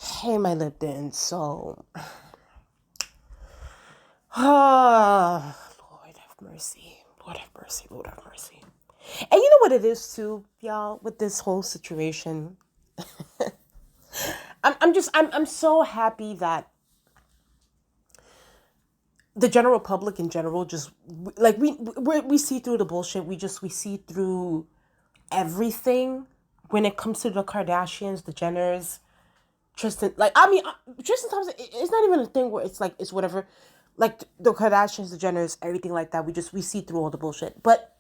Hey, my Lipton. So, Lord have mercy. Lord have mercy. Lord have mercy. And you know what it is too, y'all, with this whole situation. I'm so happy that the general public in general just like we see through the bullshit. We see through everything when it comes to the Kardashians, the Jenners, Tristan. Tristan Thompson. It's not even a thing where it's like it's whatever. Like the Kardashians, the Jenners, everything like that. We see through all the bullshit. But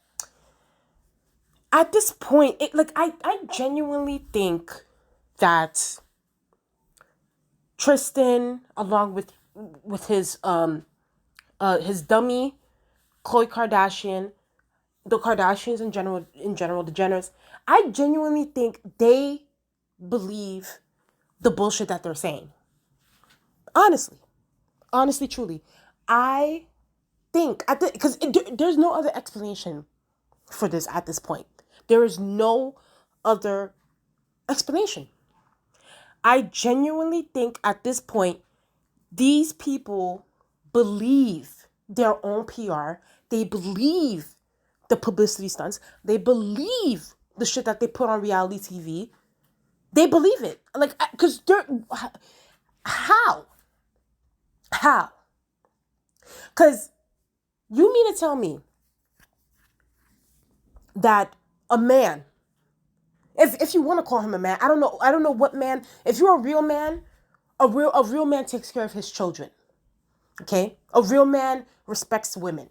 at this point, I genuinely think that Tristan, along with his dummy Khloe Kardashian, the Kardashians in general, the Jenners, I genuinely think they believe the bullshit that they're saying. Honestly, honestly, truly, I think because there's no other explanation for this at this point. There is no other explanation. I genuinely think at this point, these people believe their own PR. They believe the publicity stunts. They believe the shit that they put on reality TV. They believe it. Because they're. How? How? Because you mean to tell me that a man, if you want to call him a man, I don't know what man. If you're a real man, a real man takes care of his children. Okay? A real man respects women.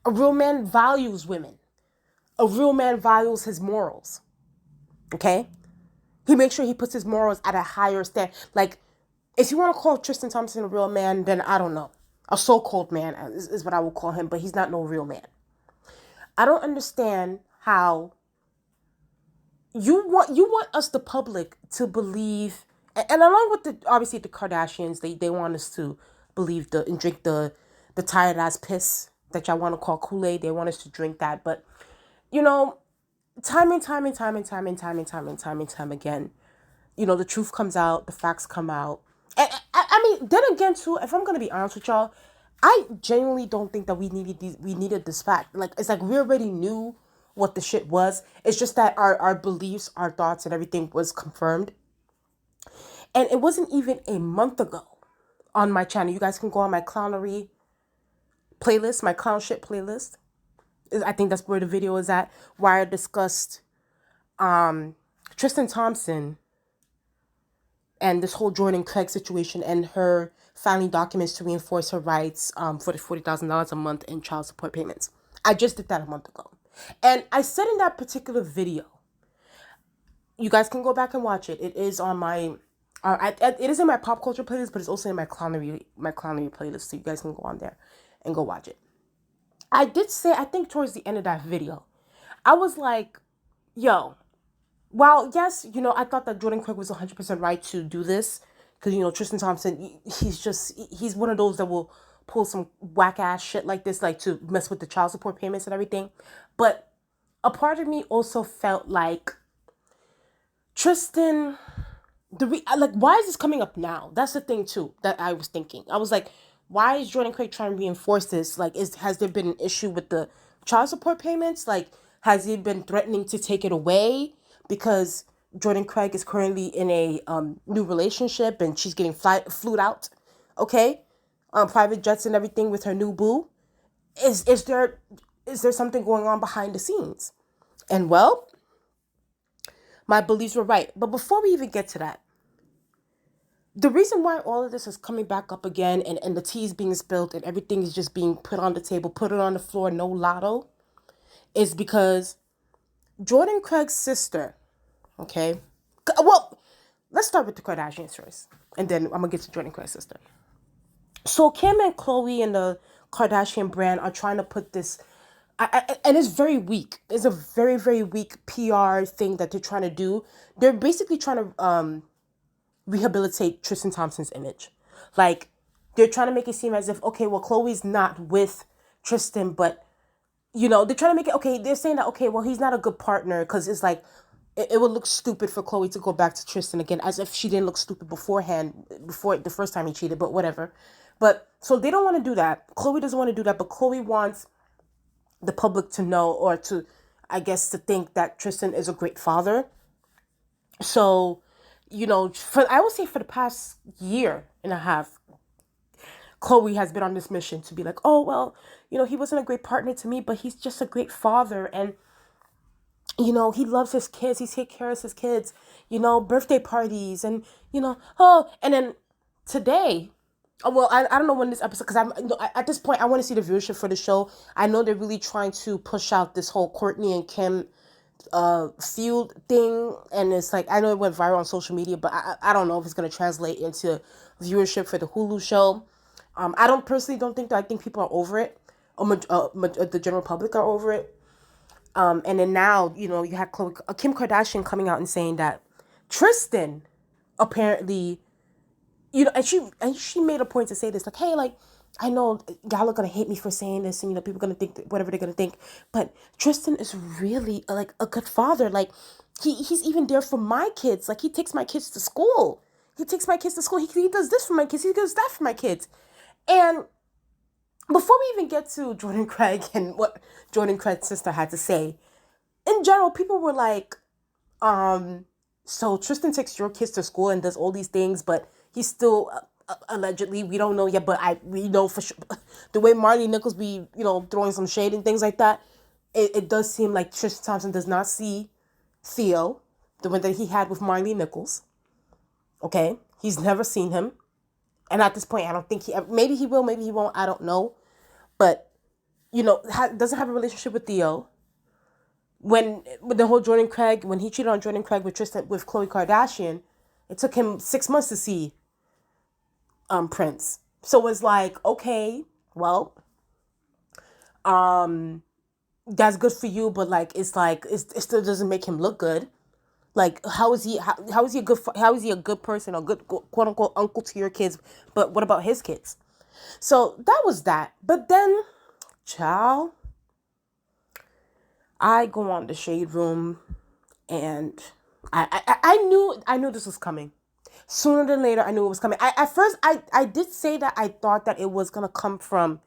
A real man values women. A real man values his morals. Okay? He makes sure he puts his morals at a higher stand. Like, if you want to call Tristan Thompson a real man, then I don't know. A so-called man is what I will call him, but he's not no real man. I don't understand how you want us, the public, to believe, and along with obviously the Kardashians, they want us to believe and drink the tired ass piss that y'all want to call Kool-Aid. They want us to drink that, but you know, time and time and time and time and time and time and time and time again, the truth comes out, the facts come out. And I mean, then again, too, if I'm gonna be honest with y'all, I genuinely don't think that we needed this fact. Like, it's like we already knew what the shit was. It's just that our beliefs, our thoughts, and everything was confirmed. And it wasn't even a month ago on my channel. You guys can go on my clownery playlist, my clown shit playlist. I think that's where the video is at, where I discussed Tristan Thompson and this whole jordancraig situation and her filing documents to reinforce her rights for the $40,000 a month in child support payments. I just did that a month ago. And I said in that particular video, you guys can go back and watch it. It is on my, it is in my pop culture playlist, but it's also in my clownery playlist. So you guys can go on there and go watch it. I did say, I think towards the end of that video, I was like, yo, well, yes, I thought that jordancraig was 100% right to do this. Because, Tristan Thompson, he's one of those that will pull some whack ass shit like this, like to mess with the child support payments and everything. But a part of me also felt like Tristan, why is this coming up now? That's the thing too that I was thinking. I was like, why is jordancraig trying to reinforce this? Like, has there been an issue with the child support payments? Like, has he been threatening to take it away because jordancraig is currently in a new relationship and she's getting flued out, okay, on private jets and everything with her new boo? Is there something going on behind the scenes? And well, my beliefs were right. But before we even get to that, the reason why all of this is coming back up again and the tea is being spilled and everything is just being put on the table, put it on the floor, no lotto, is because jordancraig's sister, okay? Well, let's start with the Kardashians first, and then I'm going to get to jordancraig's sister. So Kim and Khloe and the Kardashian brand are trying to put this, and it's very weak. It's a very, very weak PR thing that they're trying to do. They're basically trying to rehabilitate Tristan Thompson's image. Like, they're trying to make it seem as if, okay, well, Khloe's not with Tristan, but, they're trying to make it, okay, they're saying that, okay, well, he's not a good partner because it's like, it would look stupid for Khloe to go back to Tristan again, as if she didn't look stupid beforehand, before the first time he cheated, but whatever. But so they don't want to do that. Khloe doesn't want to do that, but Khloe wants the public to know, or to, I guess, to think that Tristan is a great father. So, I would say for the past year and a half, Khloe has been on this mission to be like, oh, well, he wasn't a great partner to me, but he's just a great father. And, he loves his kids. He takes care of his kids, birthday parties and, and then today, well, I don't know when this episode, because at this point, I want to see the viewership for the show. I know they're really trying to push out this whole Kourtney and Kim feud thing, and it's like, I know it went viral on social media, but I don't know if it's going to translate into viewership for the Hulu show. I don't think that. I think people are over it, or the general public are over it. And then now, you had Kim Kardashian coming out and saying that Tristan apparently, and she made a point to say this, like, hey, like, I know y'all are gonna hate me for saying this, and people are gonna think whatever they're gonna think, but Tristan is really like a good father. Like, he's even there for my kids. Like, he takes my kids to school. He does this for my kids. He does that for my kids. And before we even get to Jordan Craig and what Jordan Craig's sister had to say, in general, people were like, so Tristan takes your kids to school and does all these things, but he's still allegedly, we don't know yet, but we know for sure, the way Marley Nichols be, throwing some shade and things like that, it does seem like Tristan Thompson does not see Theo, the one that he had with Marley Nichols. Okay? He's never seen him. And at this point, I don't think maybe he will, maybe he won't, I don't know. But, doesn't have a relationship with Theo. When the whole Jordan Craig, when he cheated on Jordan Craig with Khloe Kardashian, it took him 6 months to see Prince. So it's like, okay, well, that's good for you, but like, it's like, it still doesn't make him look good. Like, how is he a good person, or good, quote unquote, uncle to your kids? But what about his kids? So that was that. But then, child, I go on the Shade Room, and I knew this was coming. Sooner than later, I knew it was coming. At first, I did say that I thought that it was gonna come from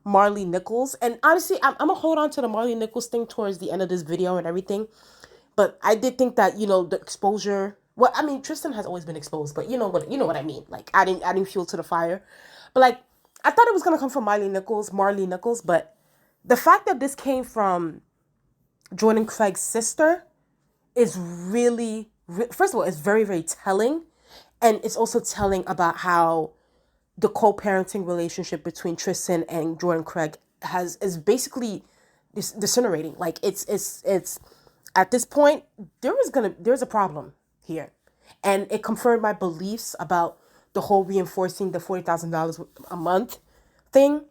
Marley Nichols, and honestly, I'm gonna hold on to the Marley Nichols thing towards the end of this video and everything. But I did think that, the exposure. Well, I mean, Tristan has always been exposed, but you know what I mean. Like, adding fuel to the fire. But like, I thought it was gonna come from Marley Nichols, but the fact that this came from Jordan Craig's sister is really, first of all, it's very, very telling, and it's also telling about how the co-parenting relationship between Tristan and Jordan Craig is basically disintegrating. Like, it's at this point, there's a problem here. And it confirmed my beliefs about the whole reinforcing the $40,000 a month thing,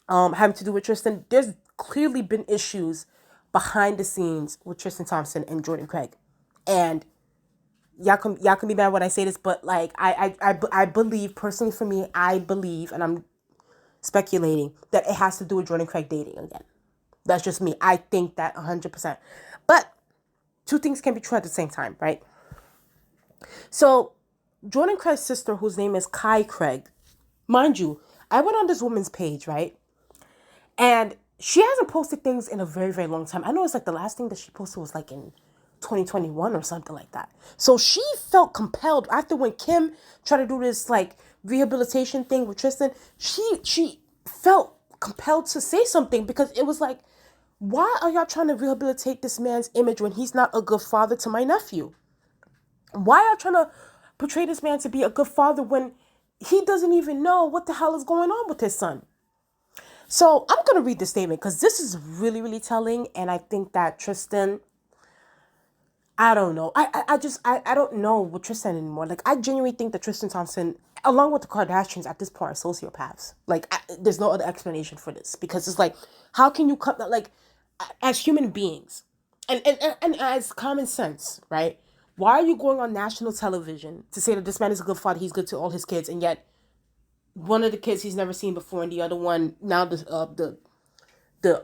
having to do with Tristan. There's clearly been issues behind the scenes with Tristan Thompson and Jordan Craig. And y'all can be mad when I say this, but like, I believe, personally for me, I believe, and I'm speculating, that it has to do with Jordan Craig dating again. That's just me. I think that 100%. But two things can be true at the same time, right? So Jordan Craig's sister, whose name is Kai Craig, mind you, I went on this woman's page, right? And she hasn't posted things in a very, very long time. I know it's like the last thing that she posted was like in 2021 or something like that. So she felt compelled after when Kim tried to do this like rehabilitation thing with Tristan, she felt compelled to say something, because it was like, why are y'all trying to rehabilitate this man's image when he's not a good father to my nephew? Why are y'all trying to portray this man to be a good father when he doesn't even know what the hell is going on with his son? So I'm going to read the statement, because this is really, really telling. And I think that Tristan, I don't know. I don't know with Tristan anymore. Like, I genuinely think that Tristan Thompson, along with the Kardashians at this point, are sociopaths. Like, there's no other explanation for this, because it's like, how can you cut that? Like, as human beings and as common sense, right? Why are you going on national television to say that this man is a good father, he's good to all his kids, and yet one of the kids he's never seen before, and the other one, now the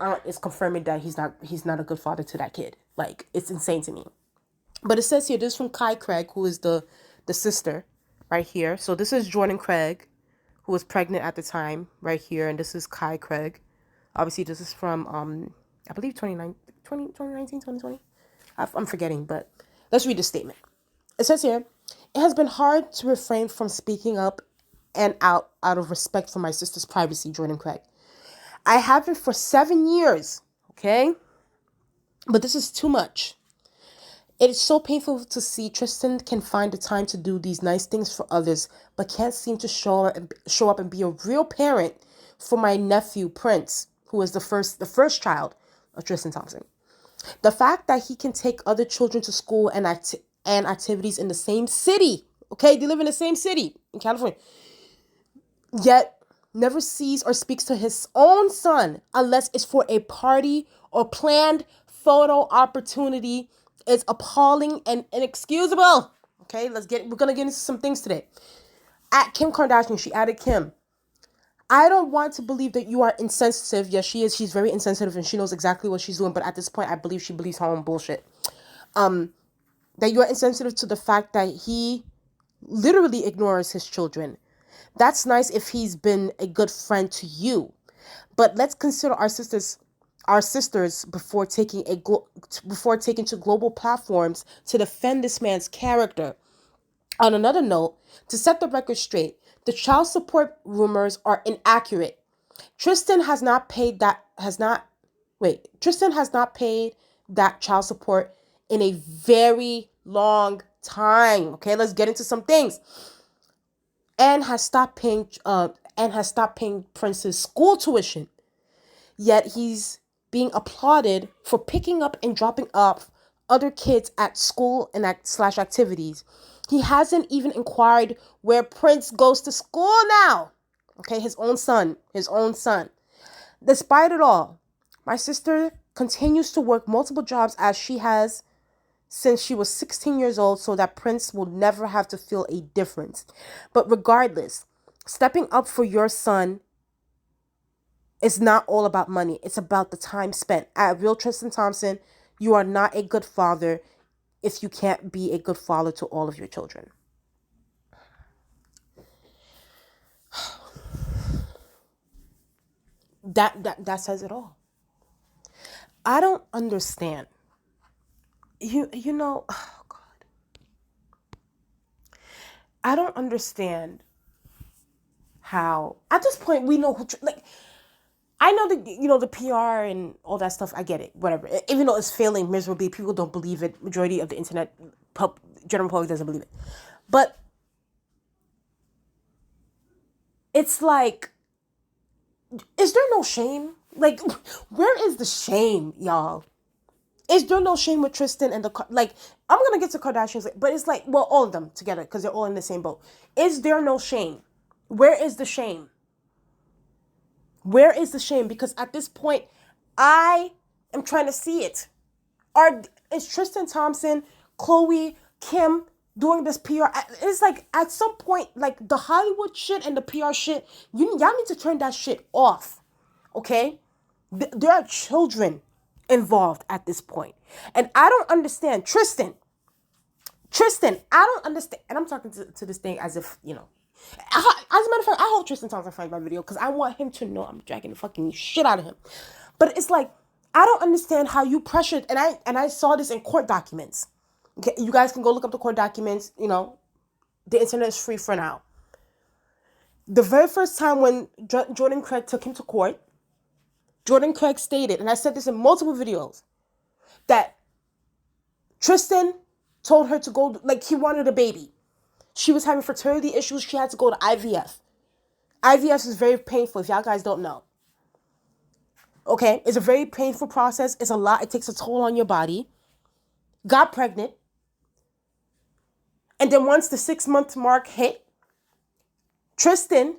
aunt is confirming that he's not a good father to that kid. Like, it's insane to me. But it says here, this is from Craig, who is the sister right here. So this is Jordan Craig, who was pregnant at the time right here. And this is Craig. Obviously, this is from, I believe 2019, 2020. I'm forgetting, but let's read the statement. It says here, it has been hard to refrain from speaking up and out of respect for my sister's privacy, Jordan Craig. I haven't for 7 years, okay? But this is too much. It is so painful to see Tristan can find the time to do these nice things for others, but can't seem to show up and be a real parent for my nephew, Prince, who is the first child of Tristan Thompson. The fact that he can take other children to school and activities in the same city, okay? They live in the same city in California, yet never sees or speaks to his own son unless it's for a party or planned photo opportunity is appalling and inexcusable. Okay, we're gonna get into some things today. At Kim Kardashian, she added Kim. I don't want to believe that you are insensitive. Yes, she is. She's very insensitive and she knows exactly what she's doing. But at this point, I believe she believes her own bullshit. That you are insensitive to the fact that he literally ignores his children. That's nice if he's been a good friend to you. But let's consider our sisters before taking to global platforms to defend this man's character. On another note, to set the record straight, the child support rumors are inaccurate. Tristan has not paid that child support in a very long time. Okay, let's get into some things. And has stopped paying Prince's school tuition. Yet he's being applauded for picking up and dropping off other kids at school and activities. He hasn't even inquired where Prince goes to school now. Okay, his own son. Despite it all, my sister continues to work multiple jobs as she has since she was 16 years old so that Prince will never have to feel a difference. But regardless, stepping up for your son is not all about money. It's about the time spent. At Real Tristan Thompson, you are not a good father if you can't be a good father to all of your children. That says it all. I don't understand. You know, oh God. I don't understand how at this point we know who I know that, the PR and all that stuff. I get it, whatever. Even though it's failing miserably, people don't believe it. Majority of the internet, general public doesn't believe it. But it's like, is there no shame? Like, where is the shame, y'all? Is there no shame with Tristan and I'm going to get to Kardashians, but it's like, well, all of them together because they're all in the same boat. Is there no shame? Where is the shame? Where is the shame? Because at this point, I am trying to see it. Is Tristan Thompson, Khloe, Kim doing this PR? It's like at some point, like the Hollywood shit and the PR shit, y'all need to turn that shit off. Okay? There are children involved at this point. And I don't understand. Tristan, I don't understand. And I'm talking to this thing as if, as a matter of fact, I hope Tristan Thompson finds my video because I want him to know I'm dragging the fucking shit out of him. But it's like, I don't understand how you pressured, and I saw this in court documents. Okay, you guys can go look up the court documents. The internet is free for now. The very first time when Jordan Craig took him to court, Jordan Craig stated, and I said this in multiple videos, that Tristan told her to go, he wanted a baby. She was having fertility issues. She had to go to IVF. IVF is very painful if y'all guys don't know. Okay? It's a very painful process. It's a lot. It takes a toll on your body. Got pregnant. And then once the 6-month mark hit, Tristan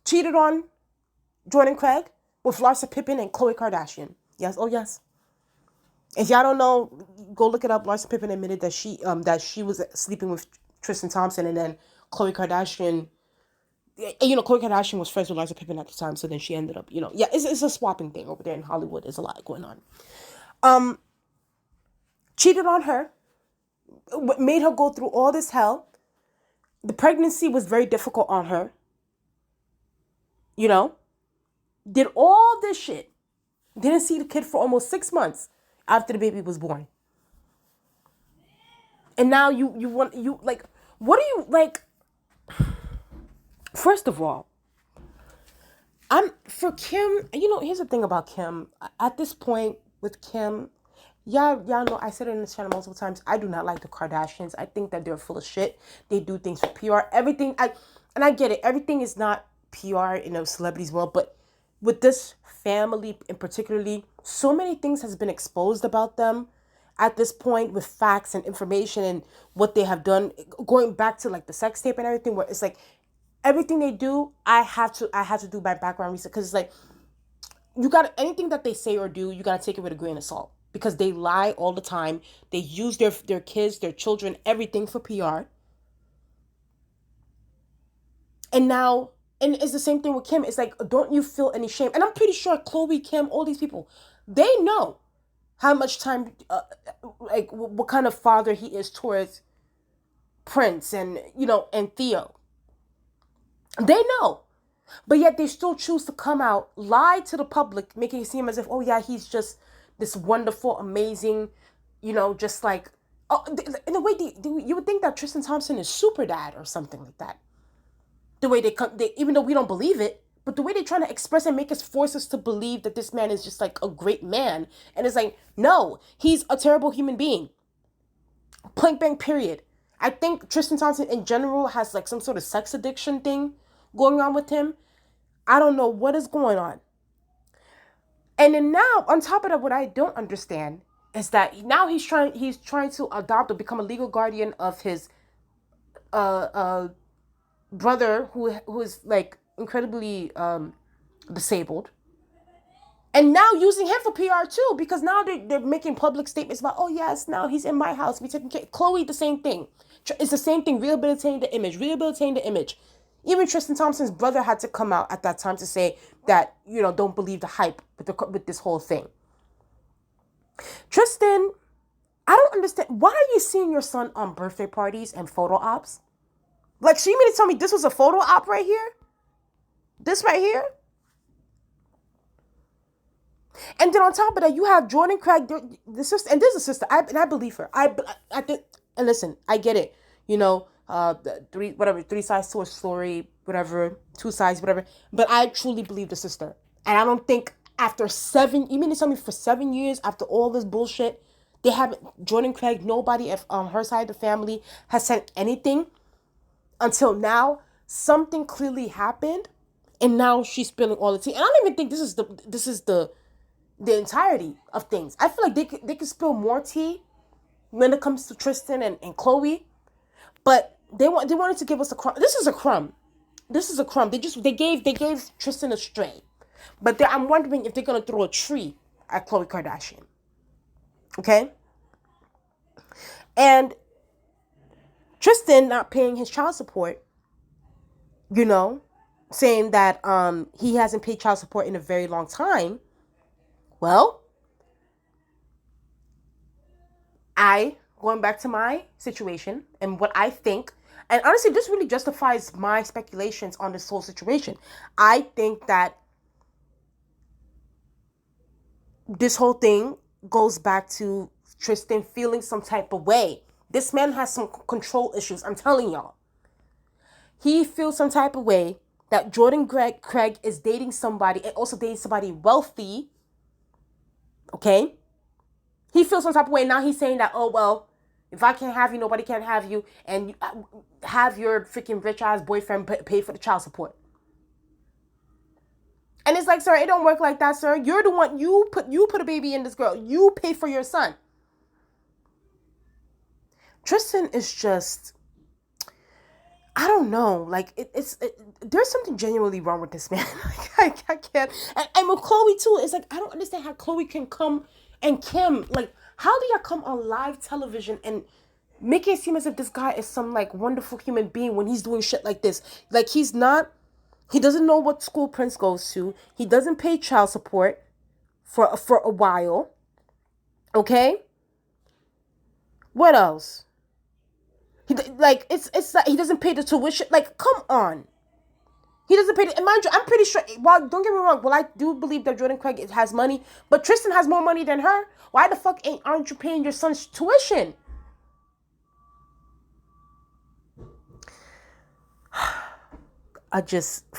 cheated on Jordan Craig with Larsa Pippen and Khloe Kardashian. Yes, oh yes. If y'all don't know, go look it up. Larsa Pippen admitted that she was sleeping with Tristan Thompson, and then Khloe Kardashian, Khloe Kardashian was friends with Larsa Pippen at the time, so then she ended up, it's a swapping thing over there in Hollywood. There's a lot going on. Cheated on her, made her go through all this hell. The pregnancy was very difficult on her. You know, did all this shit. Didn't see the kid for almost 6 months after the baby was born. And now you want, you like, what do you like? First of all, I'm for Kim. Here's the thing about Kim. At this point with Kim, y'all know I said it in this channel multiple times. I do not like the Kardashians. I think that they're full of shit. They do things for PR. Everything. I get it. Everything is not PR in a celebrity's world, but with this family in particularly, so many things has been exposed about them at this point with facts and information and what they have done, going back to like the sex tape and everything, where it's like everything they do, I have to do my background research, because it's like you got anything that they say or do, you got to take it with a grain of salt, because they lie all the time. They use their kids, their children, everything for PR. And now, and it's the same thing with Kim. It's like, don't you feel any shame? And I'm pretty sure Khloe, Kim, all these people, they know how much time, like what kind of father he is towards Prince and, and Theo. They know. But yet they still choose to come out, lie to the public, making it seem as if, oh yeah, he's just this wonderful, amazing, just like, oh, in a way, you would think that Tristan Thompson is super dad or something like that. The way they even though we don't believe it, but the way they're trying to express and make us, force us to believe that this man is just like a great man. And it's like, no, he's a terrible human being. Point blank, period. I think Tristan Thompson in general has like some sort of sex addiction thing going on with him. I don't know what is going on. And then now, on top of that, what I don't understand is that now he's trying to adopt or become a legal guardian of his brother who is like incredibly disabled, and now using him for PR too, because now they're making public statements about, oh yes, now he's in my house, we taking care. Khloe, the same thing. It's the same thing, rehabilitating the image. Even Tristan Thompson's brother had to come out at that time to say that, don't believe the hype with this whole thing. Tristan, I don't understand, why are you seeing your son on birthday parties and photo ops? Like, so you mean to tell me this was a photo op right here? This right here? And then on top of that, you have jordancraig, the sister, and there's a sister, I believe her. I think, and listen, I get it. Three sides to a story, whatever, two sides, whatever. But I truly believe the sister. And I don't think after you mean to tell me for 7 years, after all this bullshit, they haven't, jordancraig, nobody on her side of the family has said anything until now. Something clearly happened, and now she's spilling all the tea. And I don't even think this is the entirety of things. I feel like they could spill more tea when it comes to Tristan and Khloe, but they wanted to give us a crumb. This is a crumb. They gave Tristan a stray, but I'm wondering if they're gonna throw a tree at Khloe Kardashian. Okay, and Tristan not paying his child support, saying that he hasn't paid child support in a very long time. Well, going back to my situation and what I think, and honestly, this really justifies my speculations on this whole situation. I think that this whole thing goes back to Tristan feeling some type of way. This man has some control issues, I'm telling y'all. He feels some type of way that jordancraig is dating somebody, and also dating somebody wealthy. Okay? He feels some type of way. Now he's saying that, oh, well, if I can't have you, nobody can have you. And you have your freaking rich-ass boyfriend pay for the child support. And it's like, sir, it don't work like that, sir. You're the one, you put a baby in this girl. You pay for your son. Tristan is just, I don't know. Like, there's something genuinely wrong with this man. Like, I can't. And with Khloe, too, it's like, I don't understand how Khloe can come, and Kim, like, how do y'all come on live television and make it seem as if this guy is some, like, wonderful human being when he's doing shit like this? Like, he doesn't know what school Prince goes to. He doesn't pay child support for a while. Okay? What else? Like it's like he doesn't pay the tuition. Like, come on. He doesn't pay the, and mind you, I'm pretty sure, well, don't get me wrong, well, I do believe that Jordan Craig has money, but Tristan has more money than her. Why the fuck aren't you paying your son's tuition?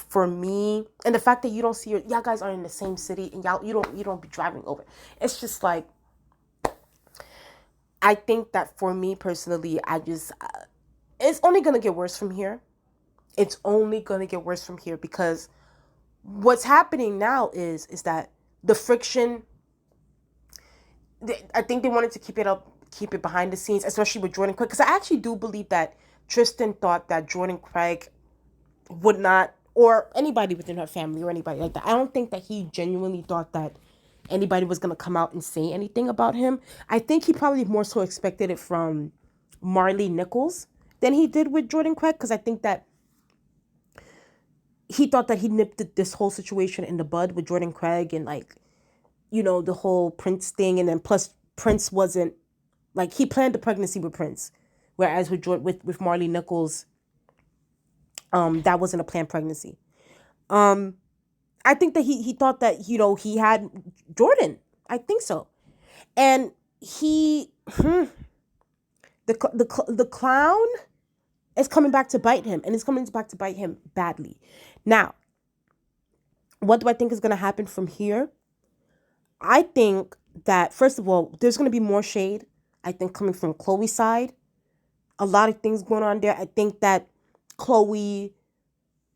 For me, and the fact that you don't see y'all guys are in the same city, and you don't be driving over. It's just like, I think that for me personally, it's only going to get worse from here. It's only going to get worse from here because what's happening now is that the friction, I think they wanted to keep it behind the scenes, especially with Jordan Craig, because I actually do believe that Tristan thought that Jordan Craig would not, or anybody within her family or anybody like that. I don't think that he genuinely thought that anybody was going to come out and say anything about him. I think he probably more so expected it from Marley Nichols than he did with Jordan Craig, because I think that he thought that he nipped this whole situation in the bud with Jordan Craig and, like, you know, the whole Prince thing. And then plus Prince wasn't, like, he planned the pregnancy with Prince. Whereas with Marley Nichols, that wasn't a planned pregnancy. I think that he thought that, you know, he had Jordan. I think so. And the clown is coming back to bite him, and it's coming back to bite him badly. Now, what do I think is going to happen from here? I think that, first of all, there's going to be more shade, I think, coming from Khloe's side. A lot of things going on there. I think that Khloe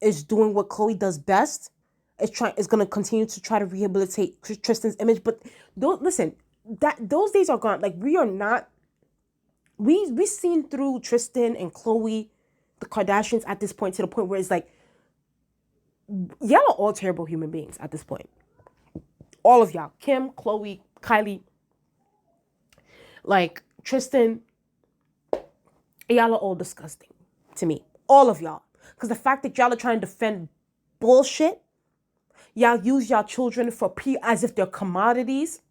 is doing what Khloe does best. Is going to continue to try to rehabilitate Tristan's image. But listen, those days are gone. Like, we are not. We've seen through Tristan and Khloe, the Kardashians, at this point, to the point where it's like, y'all are all terrible human beings at this point. All of y'all. Kim, Khloe, Kylie, like, Tristan, y'all are all disgusting to me. All of y'all. Because the fact that y'all are trying to defend bullshit, y'all use y'all children as if they're commodities.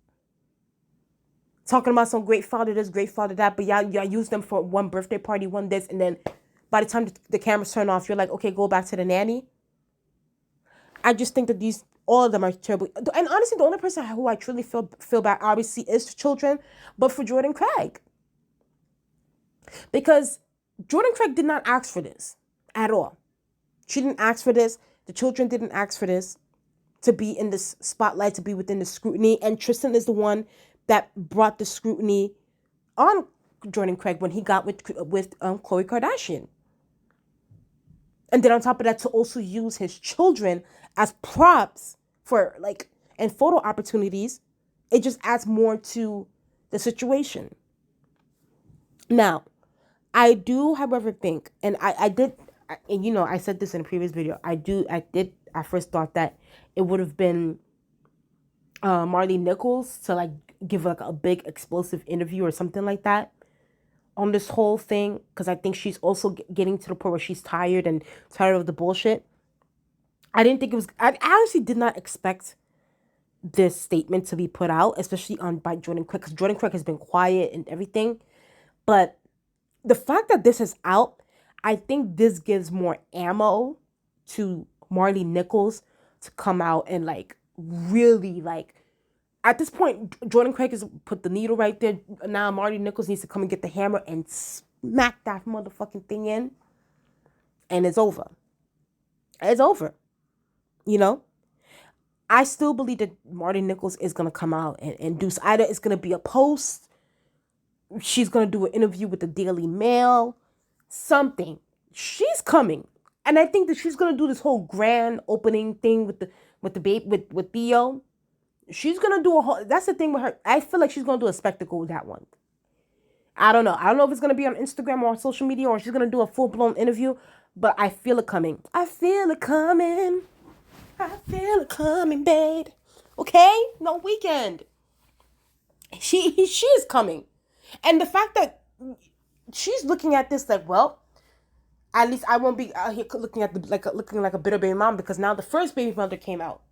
Talking about some great father this, great father that, but y'all use them for one birthday party, one this, and then by the time the cameras turn off, you're like, okay, go back to the nanny. I just think that all of them are terrible. And honestly, the only person who I truly feel bad, obviously, is the children, but for Jordan Craig. Because Jordan Craig did not ask for this at all. She didn't ask for this. The children didn't ask for this, to be in this spotlight, to be within the scrutiny. And Tristan is the one that brought the scrutiny on Jordan Craig when he got with Khloe Kardashian. And then on top of that, to also use his children as props for, like, and photo opportunities, it just adds more to the situation. Now, I do, however, think, and I did, and you know, I said this in a previous video, I first thought that it would have been Marley Nichols to, like, give, like, a big explosive interview or something like that on this whole thing, because I think she's also getting to the point where she's tired of the bullshit. I didn't think it was, I honestly did not expect this statement to be put out, especially by Jordan Craig, because Jordan Craig has been quiet and everything. But the fact that this is out, I think this gives more ammo to Marley Nichols to come out and, like, really, like, at this point, Jordan Craig has put the needle right there. Now Marley Nichols needs to come and get the hammer and smack that motherfucking thing in. And it's over. It's over. You know? I still believe that Marley Nichols is going to come out and do, either it's going to be a post, she's going to do an interview with the Daily Mail, something. She's coming. And I think that she's going to do this whole grand opening thing with Theo. She's going to do a whole, that's the thing with her. I feel like she's going to do a spectacle with that one. I don't know. I don't know if it's going to be on Instagram or on social media, or she's going to do a full-blown interview, but I feel it coming. I feel it coming. I feel it coming, babe. Okay? No weekend. She is coming. And the fact that she's looking at this like, well, at least I won't be out here looking like a bitter baby mom, because now the first baby mother came out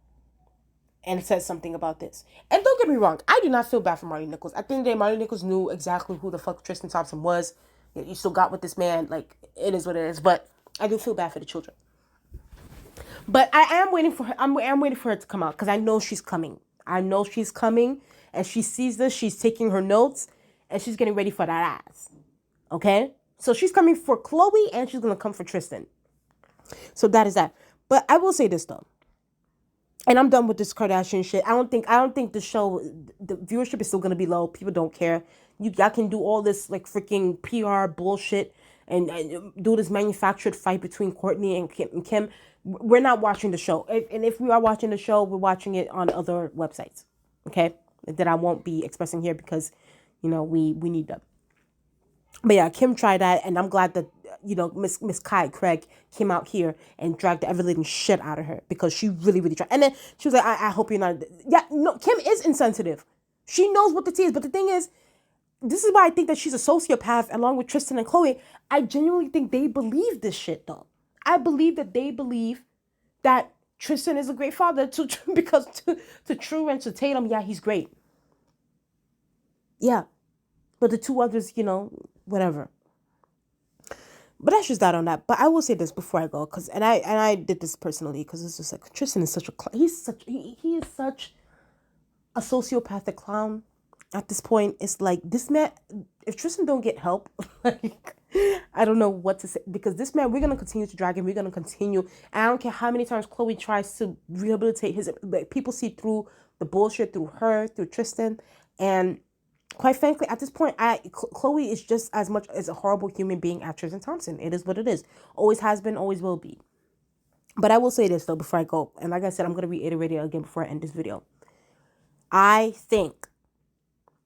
and it says something about this. And don't get me wrong, I do not feel bad for Marley Nichols. I think that Marley Nichols knew exactly who the fuck Tristan Thompson was. You still got with this man. Like, it is what it is. But I do feel bad for the children. But I am waiting for her. I'm waiting for her to come out because I know she's coming. I know she's coming, and she sees this. She's taking her notes, and she's getting ready for that ass. Okay, so she's coming for Khloe, and she's gonna come for Tristan. So that is that. But I will say this though, and I'm done with this Kardashian shit. I don't think the show, the viewership is still gonna be low. People don't care. Y'all can do all this like freaking PR bullshit and do this manufactured fight between Kourtney and Kim. We're not watching the show. And if we are watching the show, we're watching it on other websites. Okay, that I won't be expressing here because, we need them. But yeah, Kim tried that, and I'm glad that Miss Craig came out here and dragged the ever living shit out of her because she really really tried. And then she was like, I hope you're not. Yeah, no, Kim is insensitive. She knows what the tea is, but the thing is, this is why I think that she's a sociopath along with Tristan and Khloe. I genuinely think they believe this shit though. I believe that they believe that Tristan is a great father because to True and to Tatum, yeah, he's great. Yeah. But the two others, whatever. But that's just that on that. But I will say this before I go, and I did this personally because it's just like Tristan is such a he is such a sociopathic clown. At this point, it's like this man. If Tristan don't get help, like I don't know what to say because this man, we're gonna continue to drag him. We're gonna continue. And I don't care how many times Khloe tries to rehabilitate his. Like, people see through the bullshit through her, through Tristan, and quite frankly, at this point, Khloe is just as much as a horrible human being as Tristan Thompson. It is what it is. Always has been, always will be. But I will say this though before I go, and like I said, I'm gonna reiterate it again before I end this video. I think,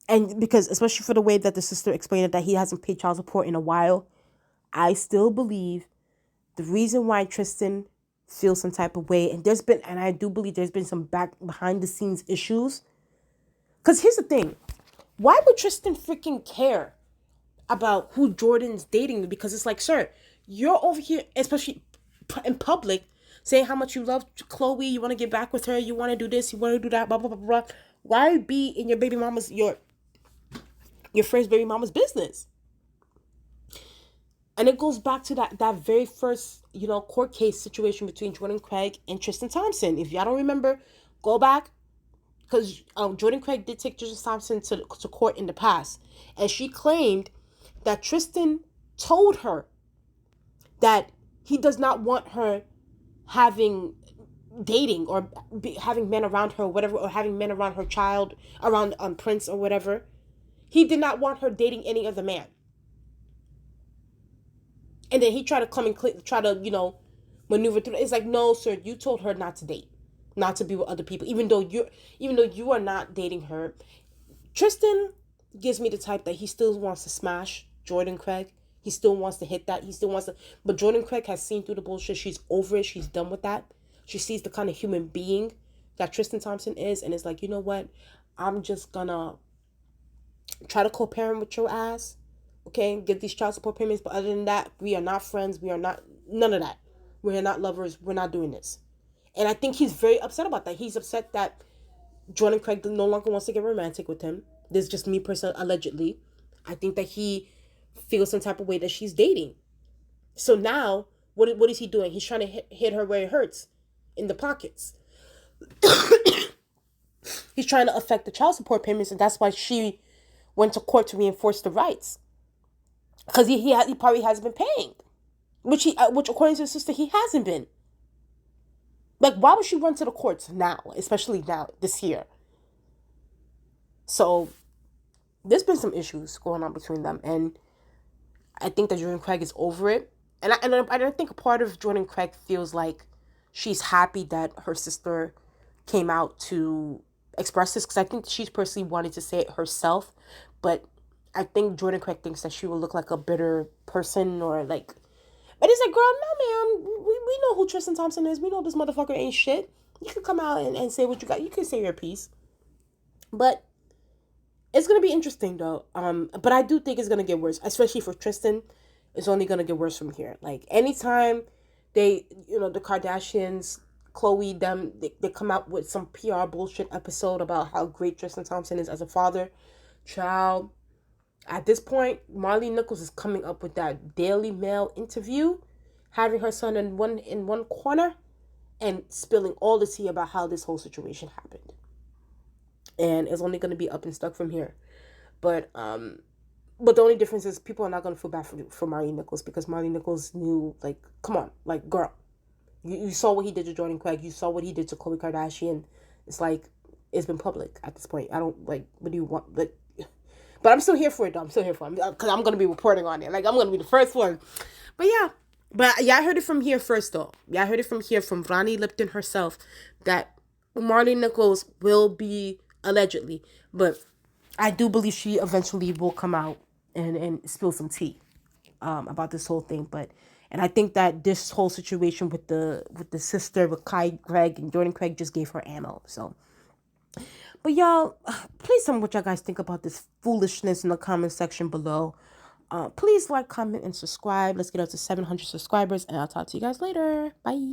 and because especially for the way that the sister explained it, that he hasn't paid child support in a while, I still believe the reason why Tristan feels some type of way, and I do believe there's been some behind the scenes issues. Because here's the thing. Why would Tristan freaking care about who Jordan's dating? Because it's like, sir, you're over here, especially in public, saying how much you love Khloe, you want to get back with her, you want to do this, you want to do that, blah, blah, blah, blah. Why be in your baby mama's, your first baby mama's business? And it goes back to that very first, court case situation between jordancraig and Tristan Thompson. If y'all don't remember, go back. Because jordancraig did take Tristan Thompson to court in the past. And she claimed that Tristan told her that he does not want her dating or having men around her or whatever, or having men around her child, around Prince or whatever. He did not want her dating any other man. And then he tried to come and try to, maneuver through. It's like, no, sir, you told her not to date. Not to be with other people, even though you are not dating her. Tristan gives me the type that he still wants to smash jordancraig. He still wants to hit that. He still wants to. But jordancraig has seen through the bullshit. She's over it. She's done with that. She sees the kind of human being that Tristan Thompson is, and it's like, you know what? I'm just gonna try to co-parent with your ass, okay? Get these child support payments. But other than that, we are not friends. We are not none of that. We are not lovers. We're not doing this. And I think he's very upset about that. He's upset that jordancraig no longer wants to get romantic with him. This is just me personally, allegedly. I think that he feels some type of way that she's dating. So now, what is he doing? He's trying to hit her where it hurts, in the pockets. He's trying to affect the child support payments, and that's why she went to court to reinforce the rights. Because he probably hasn't been paying, which according to his sister, he hasn't been. Like, why would she run to the courts now, especially now, this year? So, there's been some issues going on between them, and I think that jordancraig is over it. And I think a part of jordancraig feels like she's happy that her sister came out to express this, because I think she's personally wanted to say it herself, but I think jordancraig thinks that she will look like a bitter person, or like... But it's like, girl, no, man. We know who Tristan Thompson is. We know this motherfucker ain't shit. You can come out and say what you got. You can say your piece. But it's going to be interesting, though. But I do think it's going to get worse. Especially for Tristan. It's only going to get worse from here. Like, anytime the Kardashians, Khloe, them, they come out with some PR bullshit episode about how great Tristan Thompson is as a father, child, At this point, Marley Nichols is coming up with that Daily Mail interview, having her son in one corner, and spilling all the tea about how this whole situation happened. And it's only going to be up and stuck from here. But the only difference is people are not going to feel bad for Marley Nichols, because Marley Nichols knew, like, come on, like, girl, you saw what he did to Jordan Craig, you saw what he did to Khloe Kardashian. It's like, it's been public at this point. I don't, like, what do you want? But I'm still here for it, though. I'm still here for it, because I'm going to be reporting on it. Like, I'm going to be the first one. But yeah. But yeah, I heard it from here first, though. Yeah, I heard it from here, from Ronnie Lipton herself, that Marley Nichols will be, allegedly, but I do believe she eventually will come out and spill some tea about this whole thing. And I think that this whole situation with the sister, with Craig and Jordan Craig, just gave her ammo. So, but y'all, please tell me what y'all guys think about this foolishness in the comment section below. Please like, comment, and subscribe. Let's get up to 700 subscribers, and I'll talk to you guys later. Bye.